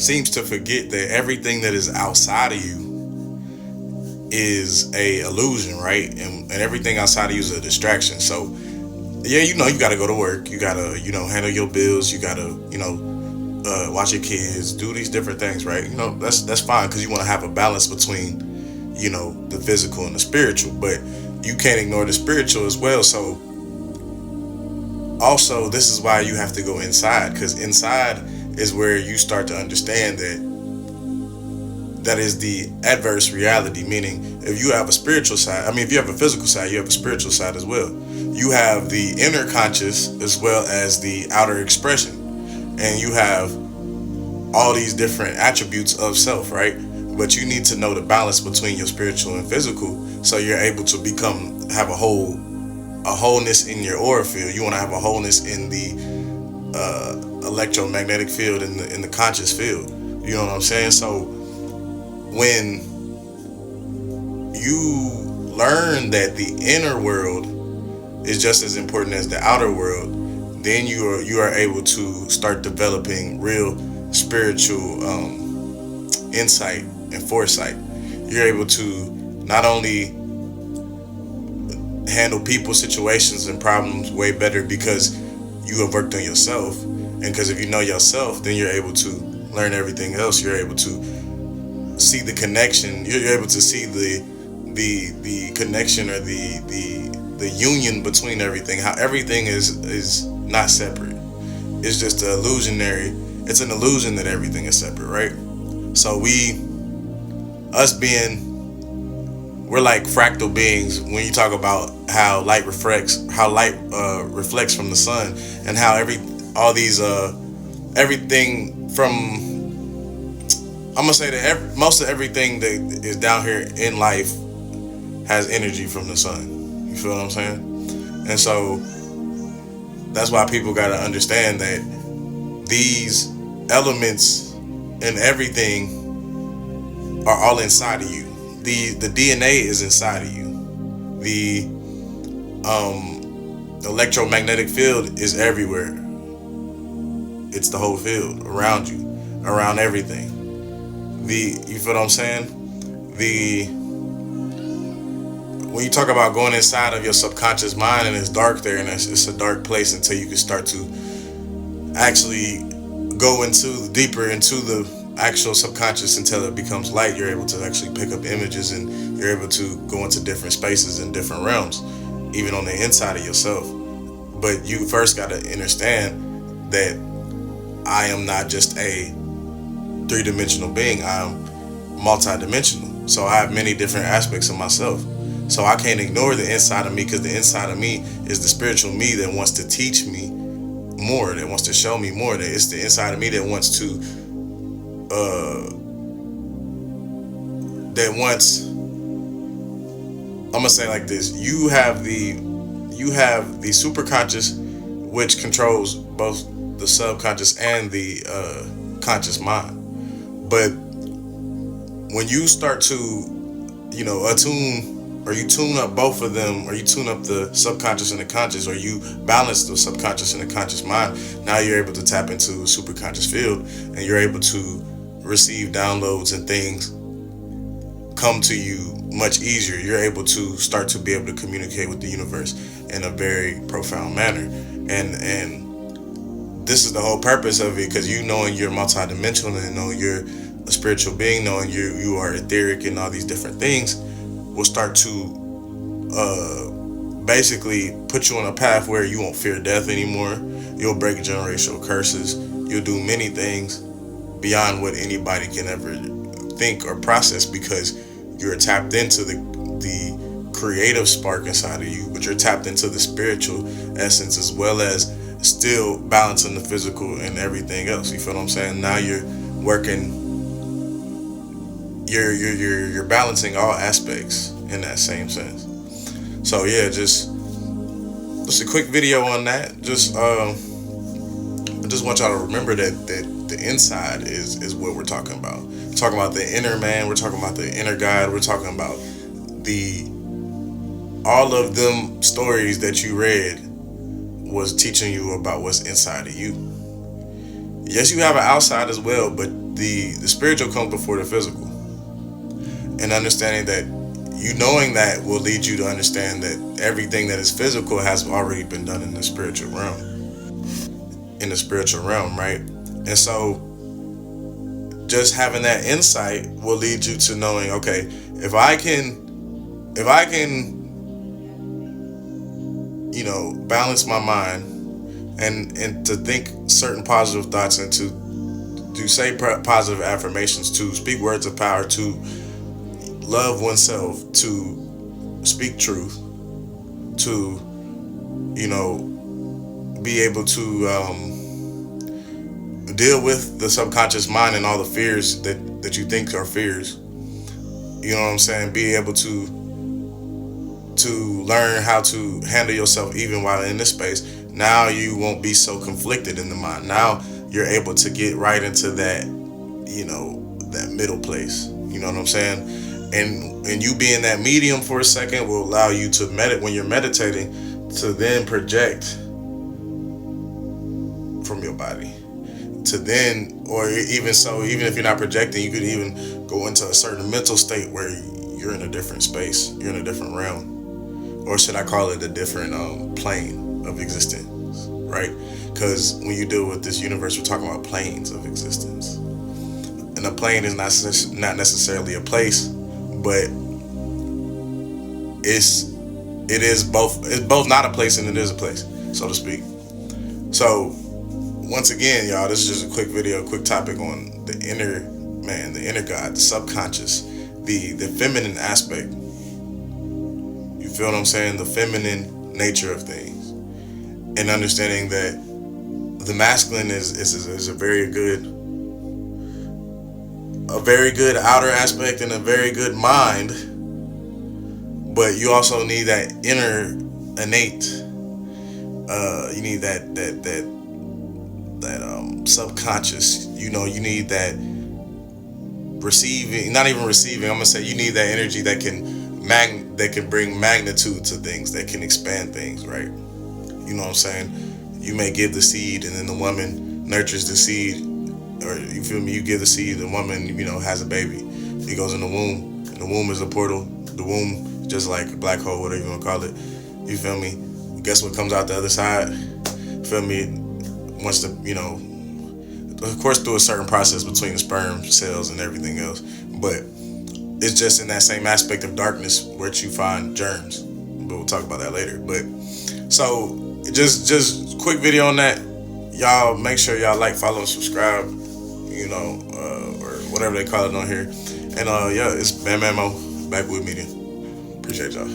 seems to forget that everything that is outside of you is a illusion, right? And everything outside of you is a distraction. So yeah, you got to go to work, you got to handle your bills, you got to watch your kids, do these different things, right? That's fine, because you want to have a balance between the physical and the spiritual, but you can't ignore the spiritual as well. So also, this is why you have to go inside, because inside is where you start to understand that is the adverse reality. Meaning, if you have a spiritual side, if you have a physical side, you have a spiritual side as well. You have the inner conscious as well as the outer expression, and you have all these different attributes of self, right? But you need to know the balance between your spiritual and physical, so you're able to have a wholeness in your aura field. You want to have a wholeness in the electromagnetic field, in the conscious field. You know what I'm saying? So when you learn that the inner world is just as important as the outer world, then you are able to start developing real spiritual insight and foresight. You're able to not only handle people, situations, and problems way better because you have worked on yourself, and because if you know yourself, then you're able to learn everything else. You're able to see the connection. You're able to see the connection, or the union between everything. How everything is not separate. It's just it's an illusion that everything is separate, right? So we're like fractal beings. When you talk about how light reflects from the sun, and how everything from, I'm gonna say that most of everything that is down here in life has energy from the sun. You feel what I'm saying? And so that's why people gotta understand that these elements and everything are all inside of you. The DNA is inside of you. The electromagnetic field is everywhere. It's the whole field around you, around everything. You feel what I'm saying? When you talk about going inside of your subconscious mind, and it's dark there, and it's a dark place until you can start to actually go deeper into the actual subconscious until it becomes light. You're able to actually pick up images, and you're able to go into different spaces and different realms, even on the inside of yourself. But you first got to understand that I am not just a three-dimensional being. I'm multi-dimensional. So I have many different aspects of myself. So I can't ignore the inside of me, because the inside of me is the spiritual me that wants to teach me more, that wants to show me more. That it's the inside of me that wants to I'm gonna say like this: you have the superconscious, which controls both the subconscious and the conscious mind. But when you start to attune, or you tune up both of them, or you tune up the subconscious and the conscious, or you balance the subconscious and the conscious mind, now you're able to tap into a superconscious field, and you're able to receive downloads, and things come to you much easier. You're able to start to be able to communicate with the universe in a very profound manner. And this is the whole purpose of it, because knowing you're multidimensional, and knowing you're a spiritual being, knowing you are etheric and all these different things, will start to basically put you on a path where you won't fear death anymore. You'll break generational curses. You'll do many things beyond what anybody can ever think or process, because you're tapped into the creative spark inside of you, but you're tapped into the spiritual essence, as well as still balancing the physical and everything else. You feel what I'm saying? Now you're working, you're balancing all aspects in that same sense. So yeah, just a quick video on that. I just want y'all to remember that the inside is what we're talking about. We're talking about the inner man. We're talking about the inner God. We're talking about all of them stories that you read was teaching you about what's inside of you. Yes, you have an outside as well, but the spiritual comes before the physical. And understanding that, you knowing that will lead you to understand that everything that is physical has already been done in the spiritual realm. In the spiritual realm, right? And so just having that insight will lead you to knowing, okay, if I can, balance my mind and to think certain positive thoughts and to say positive affirmations, to speak words of power, to love oneself, to speak truth, to be able to deal with the subconscious mind and all the fears that you think are fears. You know what I'm saying? Be able to learn how to handle yourself even while in this space. Now you won't be so conflicted in the mind. Now you're able to get right into that middle place. You know what I'm saying? And you being that medium for a second will allow you to meditate when you're meditating, to then project from your body, to then, or even so, even if you're not projecting, you could even go into a certain mental state where you're in a different space, you're in a different realm, or should I call it a different plane of existence, right? Because when you deal with this universe, we're talking about planes of existence, and a plane is not necessarily a place, but it's both not a place and it is a place, so to speak. So once again, y'all, this is just a quick video, quick topic on the inner man, the inner God, the subconscious, the feminine aspect. You feel what I'm saying? The feminine nature of things, and understanding that the masculine is a very good outer aspect and a very good mind, but you also need that inner innate. You need that subconscious. You need that receiving, not even receiving. I'm gonna say you need that energy that can bring magnitude to things, that can expand things, right? You know what I'm saying? You may give the seed, and then the woman nurtures the seed, or you feel me? You give the seed, the woman, has a baby. He goes in the womb. And the womb is a portal. The womb, just like a black hole, whatever you want to call it. You feel me? Guess what comes out the other side? You feel me? Once of course, through a certain process between the sperm cells and everything else, but it's just in that same aspect of darkness where you find germs. But we'll talk about that later. But so just quick video on that. Y'all make sure y'all like, follow, and subscribe. Or whatever they call it on here. And yeah, it's Bam Bamo, Backwoods Media. Appreciate y'all.